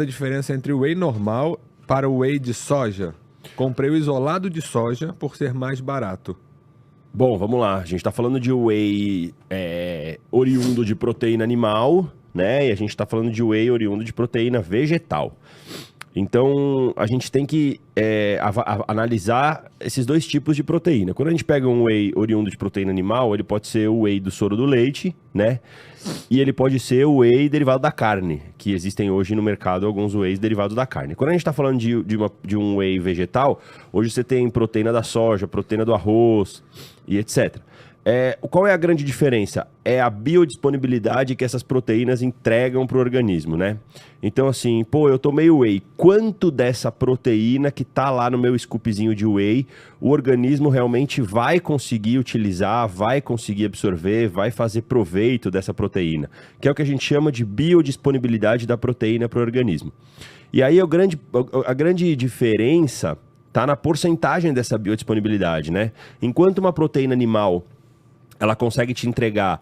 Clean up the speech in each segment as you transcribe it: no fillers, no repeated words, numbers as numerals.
A diferença entre o whey normal para o whey de soja. Comprei o isolado de soja por ser mais barato. Bom, vamos lá. A gente tá falando de whey oriundo de proteína animal, né? E a gente tá falando de whey oriundo de proteína vegetal. Então, a gente tem que analisar esses dois tipos de proteína. Quando a gente pega um whey oriundo de proteína animal, ele pode ser o whey do soro do leite, né? E ele pode ser o whey derivado da carne, que existem hoje no mercado alguns wheys derivados da carne. Quando a gente está falando de um whey vegetal, hoje você tem proteína da soja, proteína do arroz e etc. Qual é a grande diferença? É a biodisponibilidade que essas proteínas entregam para o organismo, né? Então, assim, eu tomei whey. Quanto dessa proteína que tá lá no meu scoopzinho de whey, o organismo realmente vai conseguir utilizar, vai conseguir absorver, vai fazer proveito dessa proteína, que é o que a gente chama de biodisponibilidade da proteína para o organismo. E aí a grande diferença tá na porcentagem dessa biodisponibilidade, né? Enquanto uma proteína animal ela consegue te entregar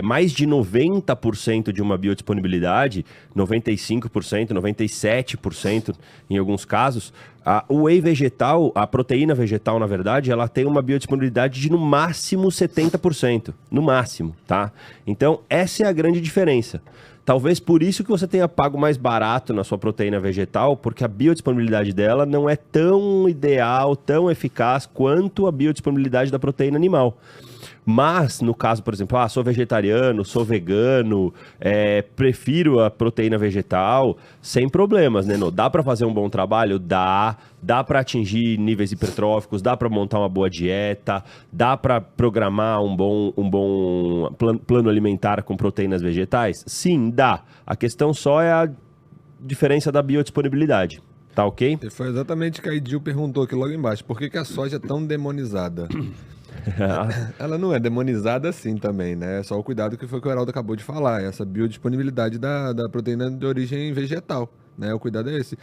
mais de 90% de uma biodisponibilidade, 95%, 97% em alguns casos. O whey vegetal, a proteína vegetal, na verdade, ela tem uma biodisponibilidade de no máximo 70%. No máximo, tá? Então, essa é a grande diferença. Talvez por isso que você tenha pago mais barato na sua proteína vegetal, porque a biodisponibilidade dela não é tão ideal, tão eficaz quanto a biodisponibilidade da proteína animal. Mas, no caso, por exemplo, sou vegetariano, sou vegano, prefiro a proteína vegetal, sem problemas, né? Dá para fazer um bom trabalho? Dá para atingir níveis hipertróficos, dá para montar uma boa dieta, dá para programar um bom plano alimentar com proteínas vegetais? Sim, dá. A questão só é a diferença da biodisponibilidade. Tá ok? E foi exatamente o que a Idil perguntou aqui logo embaixo. Por que a soja é tão demonizada? Ela não é demonizada assim também, né? É só o cuidado que foi que o Heraldo acabou de falar. Essa biodisponibilidade da proteína de origem vegetal, né? O cuidado é esse.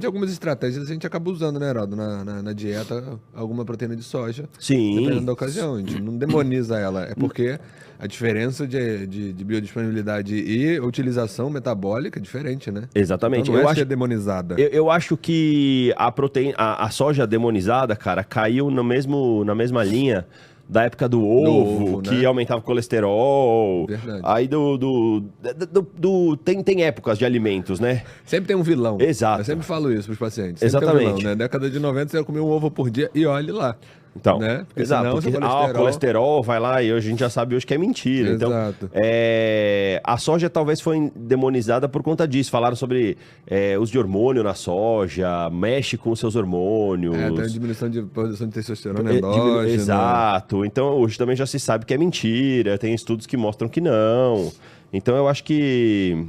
Algumas estratégias a gente acaba usando, né, Heraldo? Na dieta, alguma proteína de soja. Sim. Dependendo da ocasião. A gente não demoniza ela. É porque a diferença de biodisponibilidade e utilização metabólica é diferente, né? Exatamente. Então não é demonizada. Eu acho que a soja demonizada, cara, caiu na mesma linha da época do ovo, que, né, aumentava o colesterol. Verdade. Aí tem épocas de alimentos, né? Sempre tem um vilão. Exato. Eu sempre falo isso pros pacientes. Exatamente. Tem um vilão, né? Década de 90 você ia comer um ovo por dia e olhe lá. Então, né? Porque exato, senão porque o colesterol vai lá e hoje a gente já sabe hoje que é mentira. Exato. Então, a soja talvez foi demonizada por conta disso. Falaram sobre uso de hormônio na soja, mexe com os seus hormônios. Tem diminuição de produção de testosterona endógena. Exato. Então, hoje também já se sabe que é mentira. Tem estudos que mostram que não. Então, eu acho que...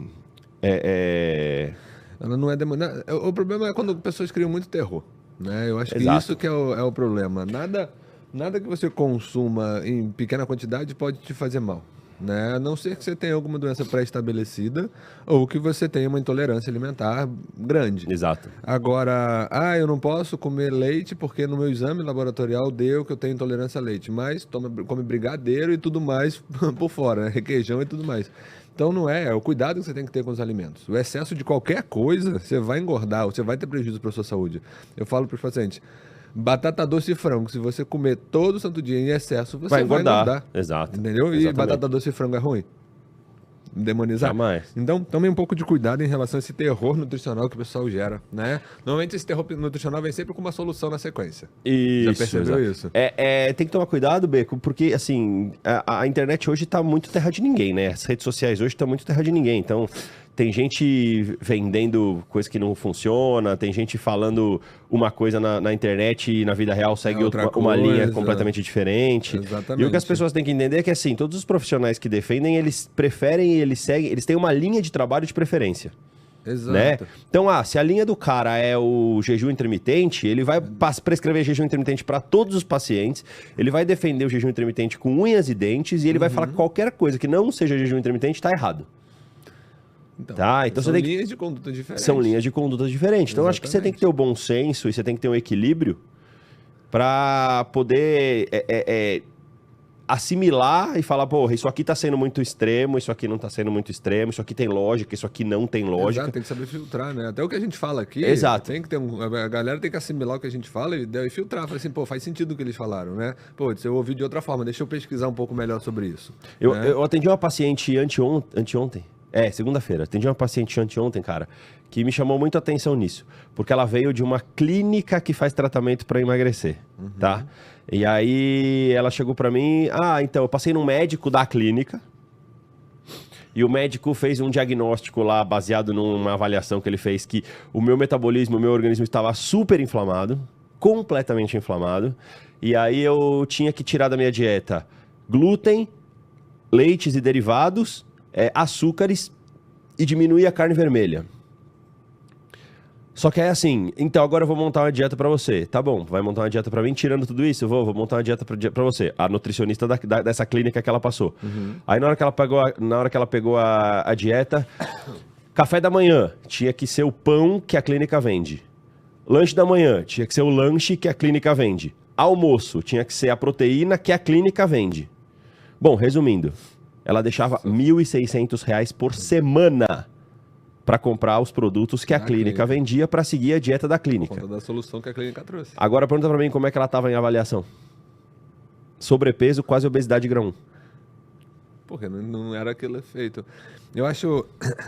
Ela não é demonizada. O problema é quando pessoas criam muito terror. Né? Eu acho que Exato. isso que é o problema. Nada que você consuma em pequena quantidade pode te fazer mal. Né? A não ser que você tenha alguma doença pré-estabelecida ou que você tenha uma intolerância alimentar grande. Exato. Agora, eu não posso comer leite porque no meu exame laboratorial deu que eu tenho intolerância a leite, mas come brigadeiro e tudo mais por fora, né? Requeijão e tudo mais. Então não é o cuidado que você tem que ter com os alimentos. O excesso de qualquer coisa, você vai engordar, ou você vai ter prejuízo para a sua saúde. Eu falo para os pacientes, batata doce e frango, se você comer todo santo dia em excesso, você vai engordar. Exato. Entendeu? Exatamente. E batata doce e frango é ruim? Demonizar? Jamais. Então, tome um pouco de cuidado em relação a esse terror nutricional que o pessoal gera, né? Normalmente esse terror nutricional vem sempre com uma solução na sequência. Isso. Já percebeu isso? Tem que tomar cuidado, Beco, porque, assim, a internet hoje tá muito terra de ninguém, né? As redes sociais hoje tá muito terra de ninguém. Então, tem gente vendendo coisa que não funciona, tem gente falando uma coisa na internet e na vida real segue uma linha completamente diferente. Exatamente. E o que as pessoas têm que entender é que, assim, todos os profissionais que defendem, eles preferem e eles seguem, eles têm uma linha de trabalho de preferência. Exato. Né? Então, se a linha do cara é o jejum intermitente, ele vai prescrever jejum intermitente para todos os pacientes, ele vai defender o jejum intermitente com unhas e dentes e ele vai falar que qualquer coisa que não seja jejum intermitente está errado. Então são linhas de conduta diferentes. São linhas de conduta diferentes. Então, Exatamente. acho que você tem que ter o bom senso e você tem que ter um equilíbrio para poder assimilar e falar, porra, isso aqui tá sendo muito extremo, isso aqui não tá sendo muito extremo, isso aqui tem lógica, isso aqui não tem lógica. Exato, tem que saber filtrar, né? Até o que a gente fala aqui, Exato. tem que ter a galera tem que assimilar o que a gente fala e filtrar. Falar assim, pô, faz sentido o que eles falaram, né? Pô, eu ouvi de outra forma, deixa eu pesquisar um pouco melhor sobre isso. Eu atendi uma paciente anteontem. Segunda-feira. Atendi uma paciente anteontem, cara, que me chamou muito a atenção nisso. Porque ela veio de uma clínica que faz tratamento para emagrecer, tá? E aí ela chegou para mim, então eu passei num médico da clínica e o médico fez um diagnóstico lá baseado numa avaliação que ele fez que o meu metabolismo, o meu organismo estava super inflamado, completamente inflamado. E aí eu tinha que tirar da minha dieta glúten, leites e derivados, açúcares e diminuir a carne vermelha. Só que é assim, então agora eu vou montar uma dieta pra você. Tá bom, vai montar uma dieta pra mim, tirando tudo isso? Vou montar uma dieta pra você. A nutricionista dessa clínica que ela passou. Aí na hora que ela pegou a dieta, café da manhã tinha que ser o pão que a clínica vende. Lanche da manhã tinha que ser o lanche que a clínica vende. Almoço tinha que ser a proteína que a clínica vende. Bom, resumindo, ela deixava R$ 1.600 por semana para comprar os produtos que a clínica vendia para seguir a dieta da clínica. Por conta da solução que a clínica trouxe. Agora pergunta para mim como é que ela estava em avaliação. Sobrepeso, quase obesidade grau 1. Porque não era aquele efeito. Eu acho,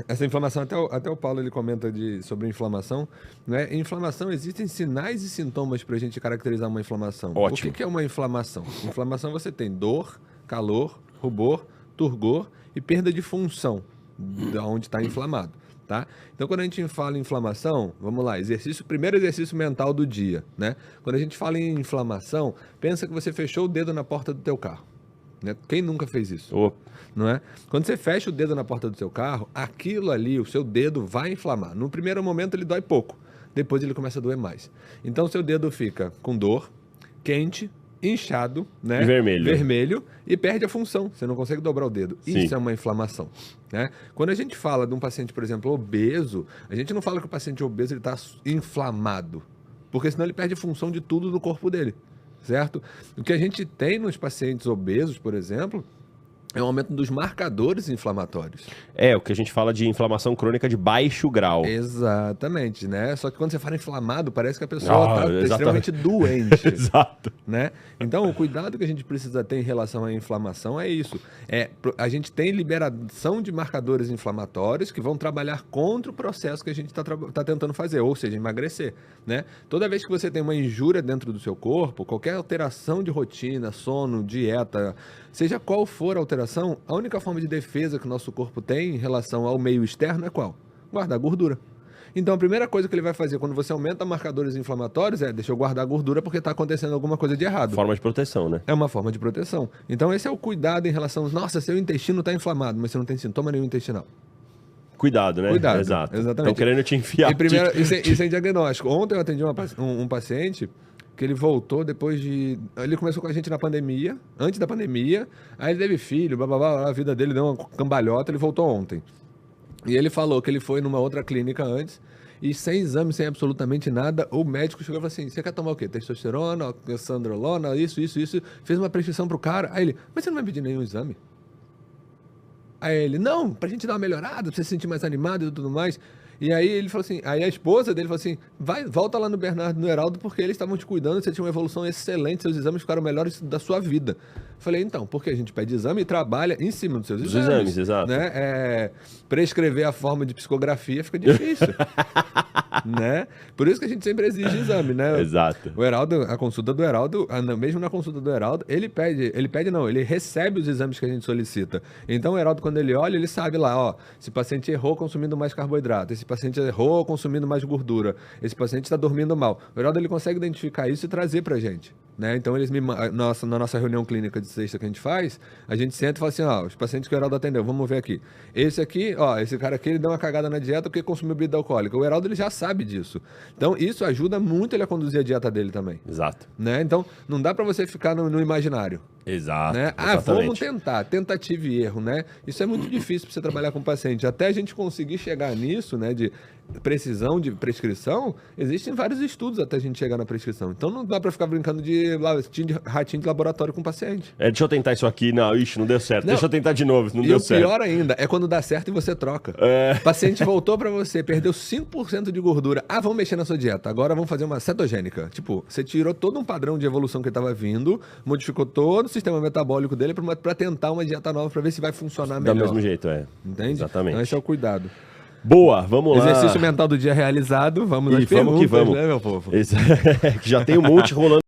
essa inflamação, até o Paulo ele comenta sobre inflamação, né? Em inflamação existem sinais e sintomas para a gente caracterizar uma inflamação. Ótimo. O que é uma inflamação? Inflamação você tem dor, calor, rubor, turgor e perda de função de onde está inflamado. Tá? Então, quando a gente fala em inflamação, vamos lá, primeiro exercício mental do dia, né? Quando a gente fala em inflamação, pensa que você fechou o dedo na porta do teu carro, né? Quem nunca fez isso? Não é? Quando você fecha o dedo na porta do seu carro, aquilo ali, o seu dedo vai inflamar. No primeiro momento ele dói pouco, depois ele começa a doer mais. Então, o seu dedo fica com dor, quente, inchado, né? E vermelho e perde a função. Você não consegue dobrar o dedo. Sim. Isso é uma inflamação, né? Quando a gente fala de um paciente, por exemplo, obeso, a gente não fala que o paciente obeso está inflamado, porque senão ele perde a função de tudo no corpo dele, certo? O que a gente tem nos pacientes obesos, por exemplo, é um aumento dos marcadores inflamatórios. O que a gente fala de inflamação crônica de baixo grau. Exatamente, né? Só que quando você fala inflamado, parece que a pessoa está extremamente doente. Exato. Né? Então, o cuidado que a gente precisa ter em relação à inflamação é isso. A gente tem liberação de marcadores inflamatórios que vão trabalhar contra o processo que a gente está tentando fazer, ou seja, emagrecer. Né? Toda vez que você tem uma injúria dentro do seu corpo, qualquer alteração de rotina, sono, dieta, seja qual for a alteração, a única forma de defesa que o nosso corpo tem em relação ao meio externo é qual? Guardar gordura. Então, a primeira coisa que ele vai fazer quando você aumenta marcadores inflamatórios deixa eu guardar gordura porque está acontecendo alguma coisa de errado. Forma de proteção, né? É uma forma de proteção. Então, esse é o cuidado em relação... Nossa, seu intestino está inflamado, mas você não tem sintoma nenhum intestinal. Cuidado, né? Cuidado, exato. exatamente. Estão querendo te enfiar. E sem diagnóstico. Ontem eu atendi um paciente que ele voltou depois de... Ele começou com a gente na pandemia, antes da pandemia, aí ele teve filho, blá, blá, blá, a vida dele deu uma cambalhota, ele voltou ontem. E ele falou que ele foi numa outra clínica antes, e sem exame, sem absolutamente nada, o médico chegou e falou assim, você quer tomar o quê? Testosterona, sandrolona, isso, fez uma prescrição pro cara. Aí ele, mas você não vai pedir nenhum exame? Aí ele, não, pra gente dar uma melhorada, pra você se sentir mais animado e tudo mais. E aí ele falou assim, aí a esposa dele falou assim, volta lá no Bernardo e no Heraldo, porque eles estavam te cuidando, você tinha uma evolução excelente, seus exames ficaram melhores da sua vida. Falei, então, porque a gente pede exame e trabalha em cima dos seus exames. Os exames, exato. Né? Prescrever a forma de psicografia fica difícil. Né? Por isso que a gente sempre exige exame, né? Exato. O Heraldo, a consulta do Heraldo, mesmo na consulta do Heraldo, ele recebe os exames que a gente solicita. Então o Heraldo, quando ele olha, ele sabe lá, ó, esse paciente errou consumindo mais carboidrato, esse paciente errou consumindo mais gordura, esse paciente está dormindo mal. O Heraldo, ele consegue identificar isso e trazer pra gente. Né? Então eles na nossa reunião clínica de sexta que a gente faz, a gente senta e fala assim, ó, os pacientes que o Heraldo atendeu, vamos ver aqui. Esse aqui, ó, esse cara aqui, ele deu uma cagada na dieta porque consumiu bebida alcoólica. O Heraldo, ele já sabe disso. Então isso ajuda muito ele a conduzir a dieta dele também. Exato. Né? Então não dá pra você ficar no imaginário. Exato. Né? Ah, exatamente. vamos tentar, tentativa e erro, né? Isso é muito difícil para você trabalhar com o paciente. Até a gente conseguir chegar nisso, né, de precisão de prescrição, existem vários estudos até a gente chegar na prescrição. Então não dá para ficar brincando de ratinho de laboratório com o paciente. Deixa eu tentar isso aqui. Não, ixi, não deu certo. Não. Deixa eu tentar de novo, não E deu o certo. pior ainda é quando dá certo e você troca. O paciente voltou para você, perdeu 5% de gordura. Ah, vamos mexer na sua dieta. Agora vamos fazer uma cetogênica. Tipo, você tirou todo um padrão de evolução que estava vindo, modificou todo o sistema metabólico dele para tentar uma dieta nova para ver se vai funcionar melhor. Do mesmo jeito, Entende? Exatamente. Então esse é o cuidado. Boa, vamos lá. Exercício mental do dia realizado. Vamos às E vamos que perguntas, vamos. né, meu povo? Que já tem um monte rolando.